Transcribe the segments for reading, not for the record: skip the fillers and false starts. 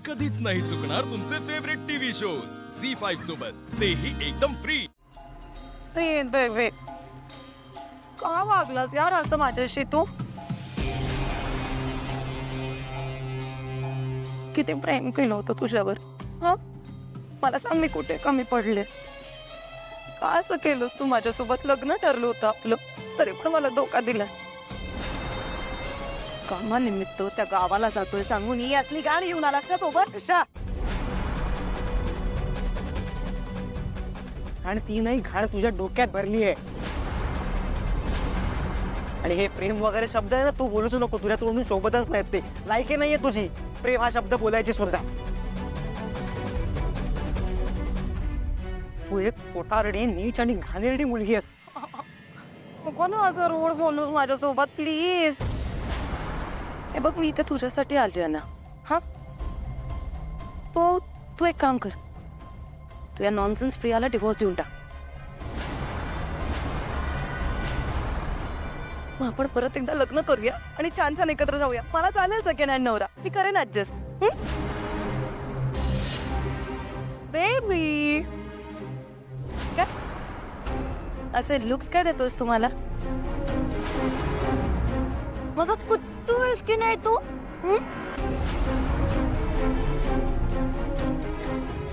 कधीच नाही चुकणार तुमचे फेवरेट टीव्ही शोज झी5 सोबत, तेही एकदम फ्री. बेबे का वागलास यार असं माझ्याशी तू? किती प्रेम केलं होतं तुझ्यावर. हा, मला सांग मी कुठे कमी पडले? का असं केलंस तू माझ्यासोबत? लग्न ठरलं होतं आपलं, तरी पण मला धोका दिला. कामानिमित्त त्या गावाला जातोय सांगून ही असली गाडी येऊन आलास का सोबत? आणि ती नाही घाण तुझ्या डोक्यात भरली आहे. आणि हे प्रेम वगैरे शब्द आहे ना, तू बोलूच नको. तुझ्या तोंडून सोबतच नाहीत ते. लायकी नाहीये तुझी प्रेम हा शब्द बोलायची सुद्धा. तू एक पोटारडी, नीच आणि घाणेरडी मुलगी आहेस. कोण असं रोड बोलूस माझ्यासोबत प्लीज? हे बघ, मी इथे तुझ्यासाठी आली आहे ना. हा, तू एक काम कर, तू या नॉनसेन्स प्रियाला डिवोर्स देऊन टाक. मग आपण परत एकदा लग्न करूया आणि छान छान एकत्र राहूया. मला चालेल सेकंड हँड नवरा, मी करेन ऍडजस्ट. बेबी काय असे लुक्स काय देतोस तुम्हाला? माझा कुत्तू आहेस की नाही तू?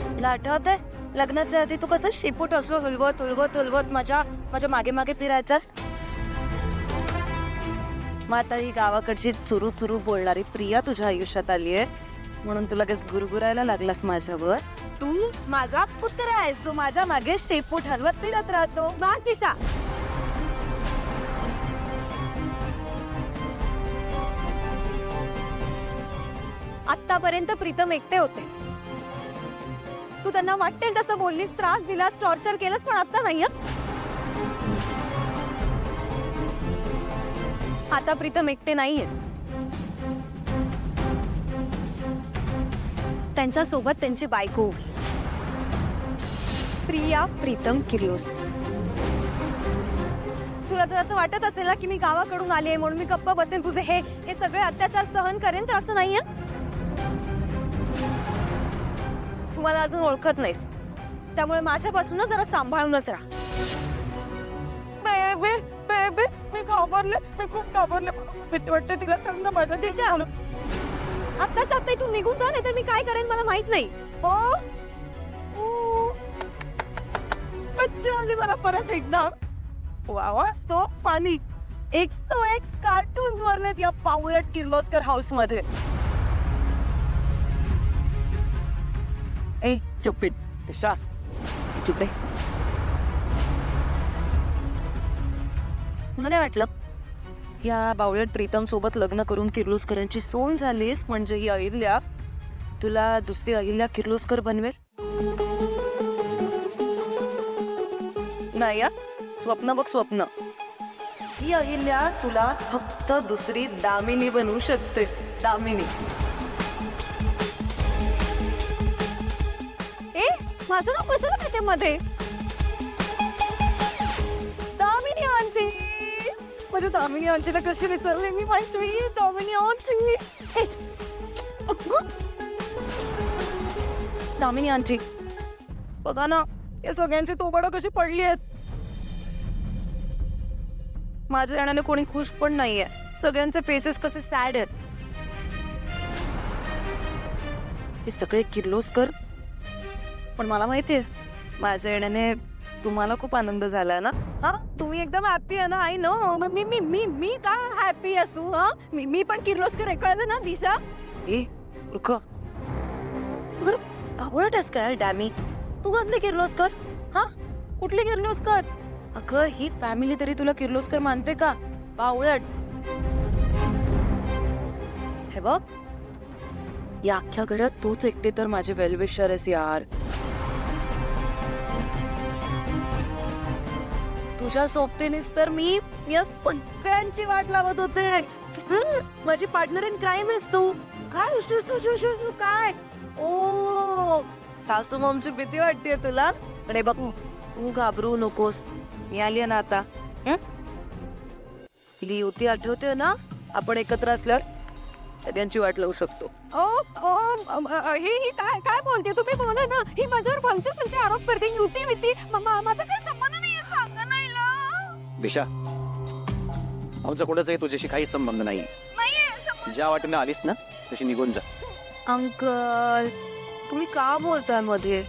तुला आठवतंय लग्नाच्या आधी तू कसं शेपूट असलो हुलवत हुलवत हुलवत माझ्या मागे मागे फिरायचास? मग आता ही गावाकडची चुरू चुरू बोलणारी प्रिया तुझ्या आयुष्यात आली आहे म्हणून तू लगेच गुरगुरायला लागलास माझ्यावर. तू माझा कुत्रा आहेस, तू माझ्या मागे शेपूट हलवत फिरत राहतो. मार दिशा. आतापर्यंत प्रीतम एकटे होते, तू त्यांना वाटेल तसं बोललीस, त्रास दिलास, टॉर्चर केलंस, पण आता नाही. आता प्रीतम एकटे नाहीये, त्यांच्या सोबत त्यांची बायको उभी, प्रिया प्रीतम किर्लोस्कर. तुला जर असं वाटत असेल ना की मी गावाकडून आले म्हणून मी गप्प बसेन, तुझे हे सगळे अत्याचार सहन करेन, तर असं नाहीये. तू मला अजून ओळखत नाहीस, त्यामुळे माझ्यापासूनच जरा सांभाळूनच राहा. बेबी बेबी मी घाबरले, मी खूप घाबरले. भीती वाटते तिला सांगणं माझ्या दिशा. आत्ताच आता तू निघून जा, नाही तर मी काय करेन मला माहित नाही. मला परत एकदा वावा पाणी 101 कार्टून वरलेत या पावलट किर्लोस्कर हाऊस मध्ये. ए चुप्पीट दिशा, चुपे. मला नाही वाटलं या बावळट प्रीतम सोबत लग्न करून किर्लोस्करांची सोन झालीस म्हणजे ही अहिल्या तुला दुसरी अहिल्या किर्लोस्कर बनवेल. नाही, स्वप्न बघ स्वप्न. ही अहिल्या तुला फक्त दुसरी दामिनी बनवू शकते. दामिनी. ए माझं नाव कशाला माहिती मध्ये? दामिनी आंटी. माझ्या दामिनी आंटीला कशी विसरले मी? My sweet Damini aunty. Damini aunty बघा ना, या सगळ्यांची तोबाडं कशी पडली आहेत. माझ्या येण्याने कोणी खुश पण नाहीये, सगळ्यांचे फेसेस कसे सॅड आहेत. हे सगळे किर्लोस्कर, पण मला माहितीये माझ्या येण्याने तुम्हाला खूप आनंद झाला ना. हा, तुम्ही एकदम हॅपी आहे ना? I know. मी मी मी मी का हॅपी असू? हा, मी पण किर्लोस्कर आहे, कळलं ना दिशा? ए रुक, आवडतेस काय डॅमी? तू कसली किर्लोस्कर? हा, कुठली किर्लोस्कर? अगं ही फॅमिली तरी तुला किर्लोस्कर मानते का? बावळट. हे बघ, या अख्ख्या घरात तूच एकटे तर माझे वेलविशर आहेस यार. तुझ्या सोबतीनेच तर मी या सगळ्यांची वाट लावत होते. माझी पार्टनर इन क्राईम आहेस तू. काय तू काय? ओ सासू मॉमची भीती वाटते तुला? अरे बघ, तू घाबरू नकोस, मी आली ना आता. ती युती आठवते ना आपण एकत्र असल्यावर? त्यांची वाट लावू शकतो. ही काय काय बोलते तुम्ही? बोला ना. ही माझ्यावर बोलते आरोप करते. युती विती माझा काही संबंध नाहीये. सांगा ना हिला. दिशा, आमचा कोणाचाही तुझ्याशी काही संबंध नाही. ज्या वाटेने आलीस ना तशी निघून जा. अंकल, तुम्ही का बोलताय मध्ये?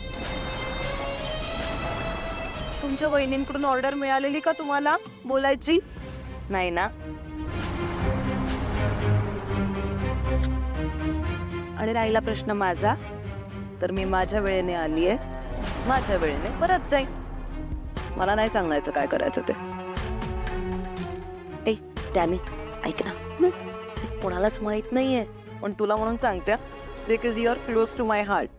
तुमच्या वहिनींकडून ऑर्डर मिळालेली का तुम्हाला बोलायची? नाही ना. आणि राहिला प्रश्न माझा, तर मी माझ्या वेळेने आलीये, माझ्या वेळेने परत जाईन. मला नाही सांगायचं काय करायचं ते. ए डॅमी, ऐक ना, कोणालाच माहित नाहीये, पण तुला म्हणून सांगते, because you are close to my heart.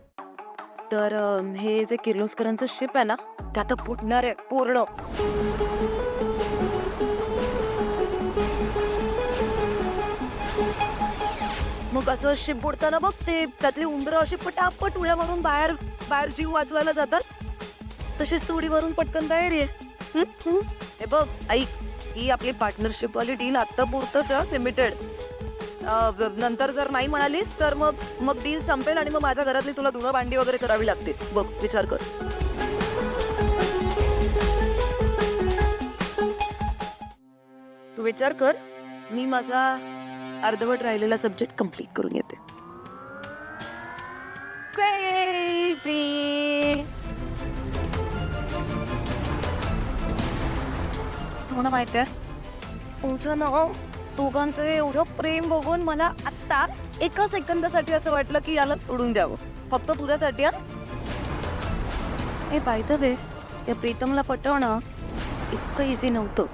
तर हे जे किर्लोस्करांचं शिप आहे ना, ते आता फुटणार आहे पूर्ण. मग असं शिप बुडताना बघ, ते त्यातली उंदरं अशी पटापट उड्या मारून बाहेर बाहेर जीव वाचवायला जातात, तशीच तू उडी मारून पटकन बाहेर ये. हे बघ ऐक, ही आपली पार्टनरशिप वाली डील आता पुरतच लिमिटेड. नंतर जर नाही म्हणालीस तर मग डील संपेल आणि मग माझ्या घरातली तुला धुणं भांडी वगैरे करावी लागते. बघ, विचार कर. तू विचार कर, मी माझा अर्धवट राहिलेला सब्जेक्ट कंप्लीट करून येते. तुम्हाला माहिती आहे, तुमचं नाव दोघांचं एवढं प्रेम बघून मला आत्ता एका सेकंदासाठी असं वाटलं की याला सोडून द्यावं, फक्त तुझ्यासाठी. हे बाय द वे, या प्रीतमला पटवणं इतकं इझी नव्हतं,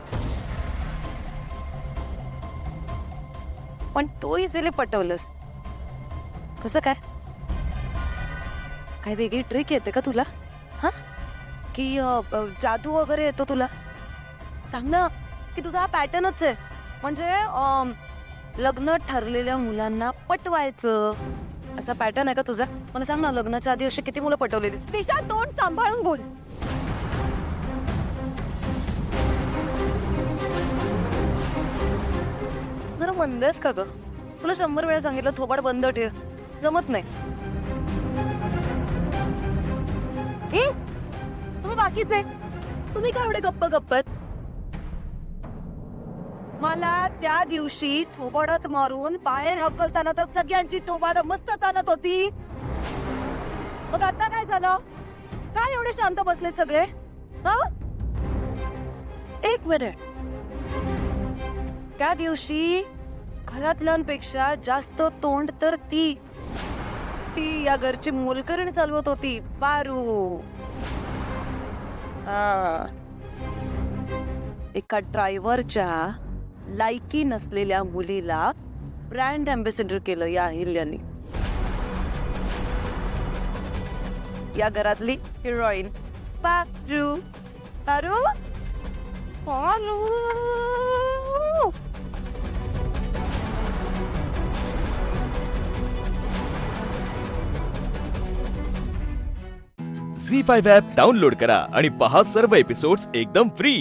पण तो इझिली पटवलंस. कसं काय? काय वेगळी ट्रिक येते का तुला? हा, की जादू वगैरे येतो तुला? सांग ना, की तुझा हा पॅटर्नच आहे. म्हणजे लग्न ठरलेल्या मुलांना पटवायचं असा पॅटर्न आहे का तुझा? मला सांग ना, लग्नाच्या आधी अशी किती मुलं पटवलेली? दिशा, तोंड सांभाळून बोल. जरा मंद आहेस का ग? तुला 100 वेळा सांगितलं थोबाड बंद ठेव, जमत नाही. तुम्ही बाकीचे, तुम्ही काय एवढे गप्प गप्प आहेत? मला त्या दिवशी थोबाडात मारून बाहेर हकलताना तर सगळ्यांची थोबाड मस्त चालत होती. मग आता काय झालं? काय एवढे शांत बसले सगळे? हा, एक मिनिट. त्या दिवशी घरातल्यांपेक्षा जास्त तोंड तर ती या घरची मोलकरणी चालवत होती, पारू. एका ड्रायव्हरच्या लायकी नसलेल्या मुलीला ब्रँड अँबॅसेडर केलं या अहिल्यानी. या घरातली heroine Paru. Paru, Paru. Zee5 app download करा आणि पहा सर्व एपिसोड्स एकदम फ्री.